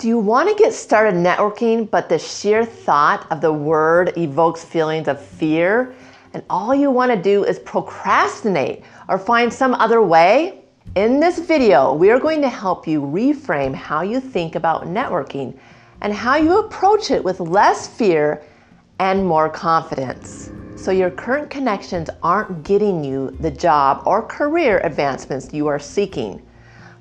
Do you want to get started networking, but the sheer thought of the word evokes feelings of fear, and all you want to do is procrastinate or find some other way? In this video, we are going to help you reframe how you think about networking and how you approach it with less fear and more confidence. So your current connections aren't getting you the job or career advancements you are seeking.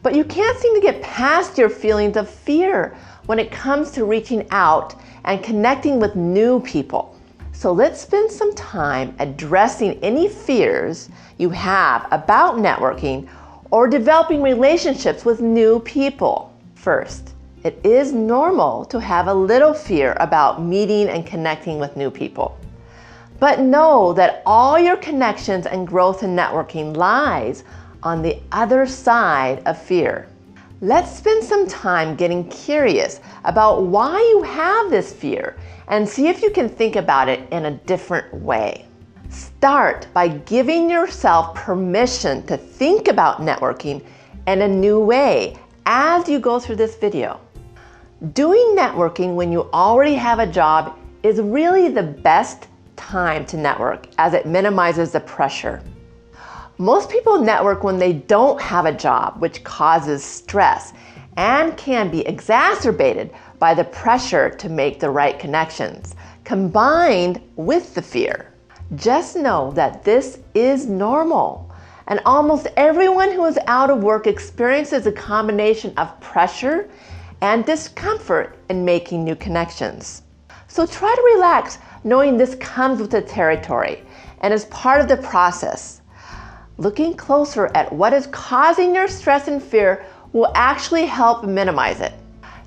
But you can't seem to get past your feelings of fear when it comes to reaching out and connecting with new people. So let's spend some time addressing any fears you have about networking or developing relationships with new people. First, it is normal to have a little fear about meeting and connecting with new people. But know that all your connections and growth in networking lies on the other side of fear. Let's spend some time getting curious about why you have this fear and see if you can think about it in a different way. Start by giving yourself permission to think about networking in a new way as you go through this video. Doing networking when you already have a job is really the best time to network, as it minimizes the pressure. Most people network when they don't have a job, which causes stress and can be exacerbated by the pressure to make the right connections, combined with the fear. Just know that this is normal, and almost everyone who is out of work experiences a combination of pressure and discomfort in making new connections. So try to relax, knowing this comes with the territory and is part of the process. Looking closer at what is causing your stress and fear will actually help minimize it.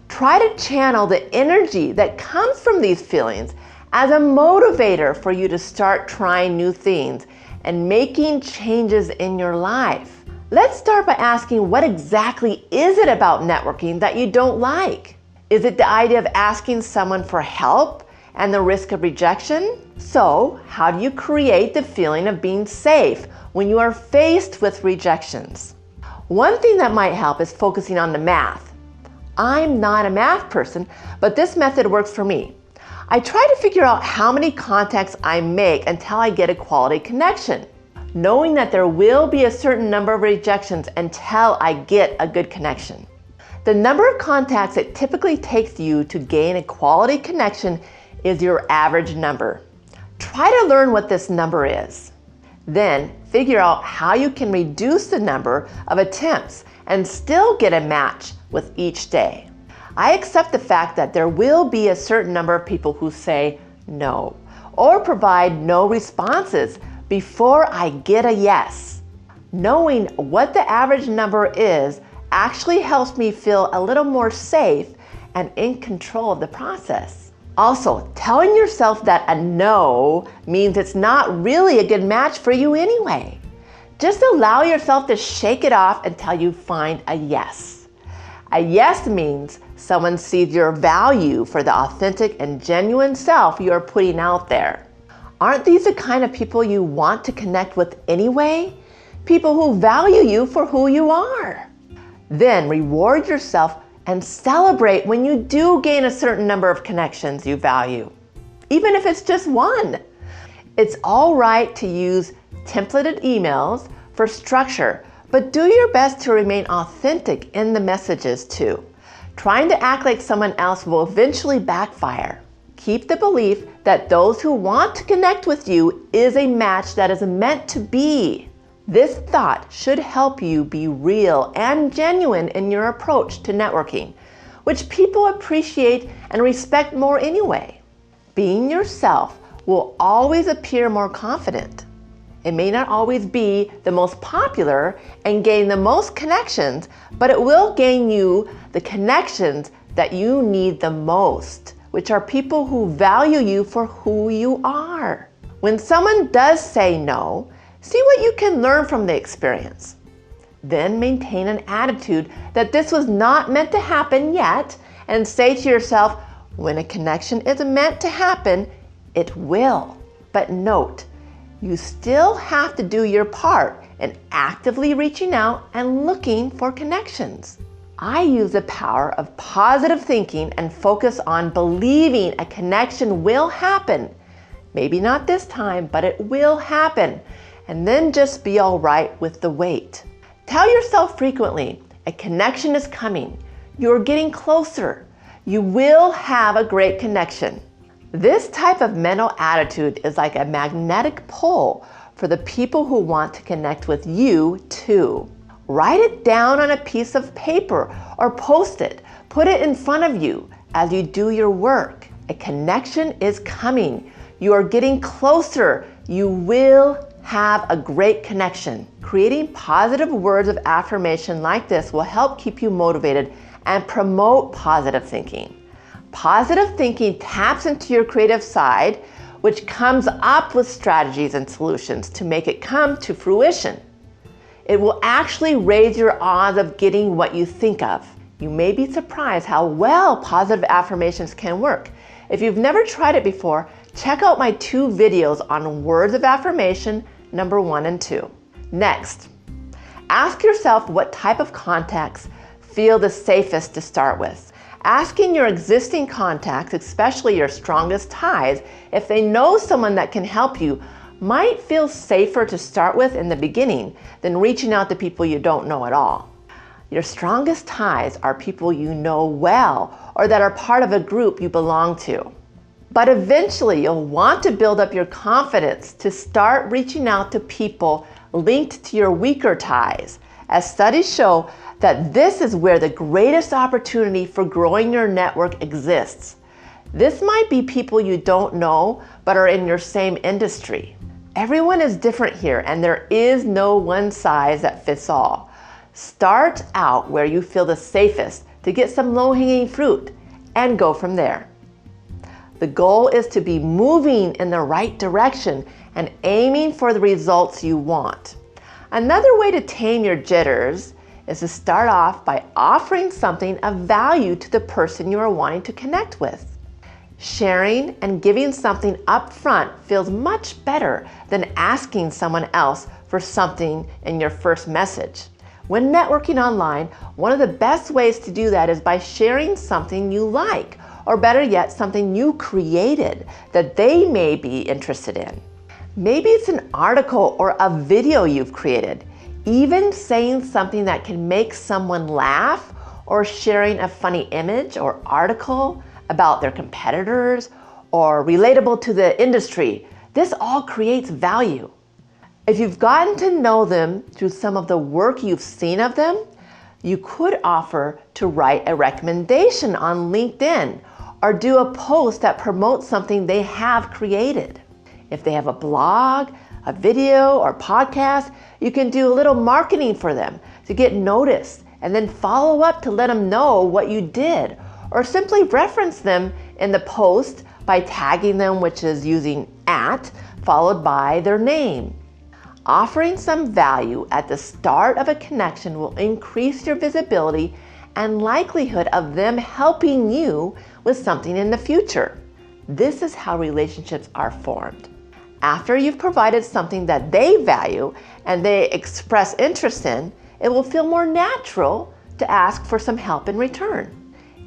Try to channel the energy that comes from these feelings as a motivator for you to start trying new things and making changes in your life. Let's start by asking, what exactly is it about networking that you don't like? Is it the idea of asking someone for help and the risk of rejection? So, how do you create the feeling of being safe when you are faced with rejections? One thing that might help is focusing on the math. I'm not a math person, but this method works for me. I try to figure out how many contacts I make until I get a quality connection, knowing that there will be a certain number of rejections until I get a good connection. The number of contacts it typically takes you to gain a quality connection is your average number. Try to learn what this number is. Then figure out how you can reduce the number of attempts and still get a match with each day. I accept the fact that there will be a certain number of people who say no or provide no responses before I get a yes. Knowing what the average number is actually helps me feel a little more safe and in control of the process. Also, telling yourself that a no means it's not really a good match for you anyway. Just allow yourself to shake it off until you find a yes. A yes means someone sees your value for the authentic and genuine self you are putting out there. Aren't these the kind of people you want to connect with anyway? People who value you for who you are. Then reward yourself and celebrate when you do gain a certain number of connections you value, even if it's just one. It's all right to use templated emails for structure, but do your best to remain authentic in the messages too. Trying to act like someone else will eventually backfire. Keep the belief that those who want to connect with you is a match that is meant to be. This thought should help you be real and genuine in your approach to networking, which people appreciate and respect more anyway. Being yourself will always appear more confident. It may not always be the most popular and gain the most connections, but it will gain you the connections that you need the most, which are people who value you for who you are. When someone does say no, see what you can learn from the experience. Then maintain an attitude that this was not meant to happen yet, and say to yourself, when a connection is meant to happen, it will. But note, you still have to do your part in actively reaching out and looking for connections. I use the power of positive thinking and focus on believing a connection will happen. Maybe not this time, but it will happen. And then just be all right with the wait. Tell yourself frequently, a connection is coming. You're getting closer. You will have a great connection. This type of mental attitude is like a magnetic pull for the people who want to connect with you too. Write it down on a piece of paper or post it. Put it in front of you as you do your work. A connection is coming. You are getting closer. You will have a great connection. Creating positive words of affirmation like this will help keep you motivated and promote positive thinking. Positive thinking taps into your creative side, which comes up with strategies and solutions to make it come to fruition. It will actually raise your odds of getting what you think of. You may be surprised how well positive affirmations can work. If you've never tried it before, check out my 2 videos on words of affirmation, number 1 and 2. Next, ask yourself what type of contacts feel the safest to start with. Asking your existing contacts, especially your strongest ties, if they know someone that can help you, might feel safer to start with in the beginning than reaching out to people you don't know at all. Your strongest ties are people you know well or that are part of a group you belong to. But eventually you'll want to build up your confidence to start reaching out to people linked to your weaker ties, as studies show that this is where the greatest opportunity for growing your network exists. This might be people you don't know but are in your same industry. Everyone is different here, and there is no one size that fits all. Start out where you feel the safest to get some low-hanging fruit and go from there. The goal is to be moving in the right direction and aiming for the results you want. Another way to tame your jitters is to start off by offering something of value to the person you are wanting to connect with. Sharing and giving something up front feels much better than asking someone else for something in your first message. When networking online, one of the best ways to do that is by sharing something you like, or better yet, something you created that they may be interested in. Maybe it's an article or a video you've created. Even saying something that can make someone laugh, or sharing a funny image or article about their competitors or relatable to the industry. This all creates value. If you've gotten to know them through some of the work you've seen of them, you could offer to write a recommendation on LinkedIn or do a post that promotes something they have created. If they have a blog, a video, or podcast, you can do a little marketing for them to get noticed and then follow up to let them know what you did, or simply reference them in the post by tagging them, which is using @ followed by their name. Offering some value at the start of a connection will increase your visibility and likelihood of them helping you with something in the future. This is how relationships are formed. After you've provided something that they value and they express interest in, it will feel more natural to ask for some help in return.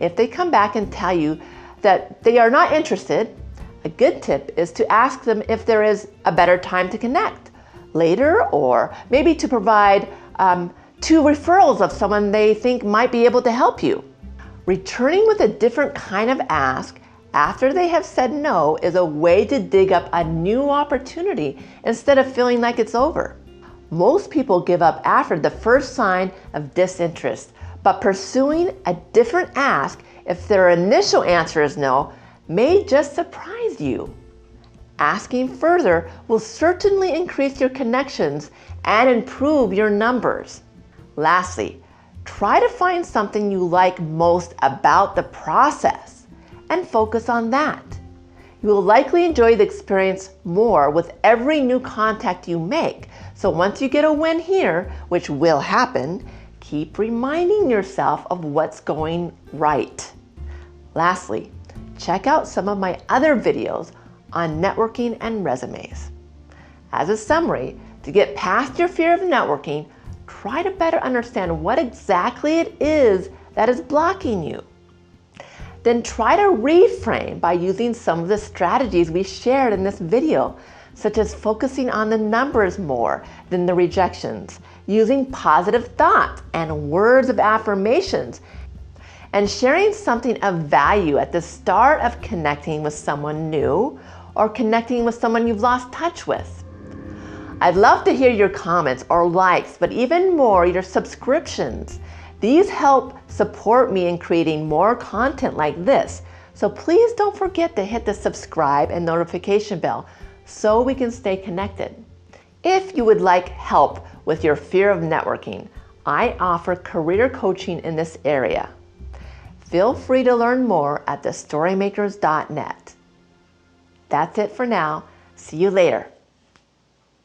If they come back and tell you that they are not interested, a good tip is to ask them if there is a better time to connect later, or maybe to provide 2 referrals of someone they think might be able to help you. Returning with a different kind of ask after they have said no is a way to dig up a new opportunity instead of feeling like it's over. Most people give up after the first sign of disinterest, but pursuing a different ask if their initial answer is no may just surprise you. Asking further will certainly increase your connections and improve your numbers. Lastly, try to find something you like most about the process and focus on that. You will likely enjoy the experience more with every new contact you make. So once you get a win here, which will happen, keep reminding yourself of what's going right. Lastly, check out some of my other videos on networking and resumes. As a summary, to get past your fear of networking, try to better understand what exactly it is that is blocking you. Then try to reframe by using some of the strategies we shared in this video, such as focusing on the numbers more than the rejections, using positive thoughts and words of affirmations, and sharing something of value at the start of connecting with someone new or connecting with someone you've lost touch with. I'd love to hear your comments or likes, but even more, your subscriptions. These help support me in creating more content like this. So please don't forget to hit the subscribe and notification bell so we can stay connected. If you would like help with your fear of networking, I offer career coaching in this area. Feel free to learn more at thestorymakers.net. That's it for now. See you later.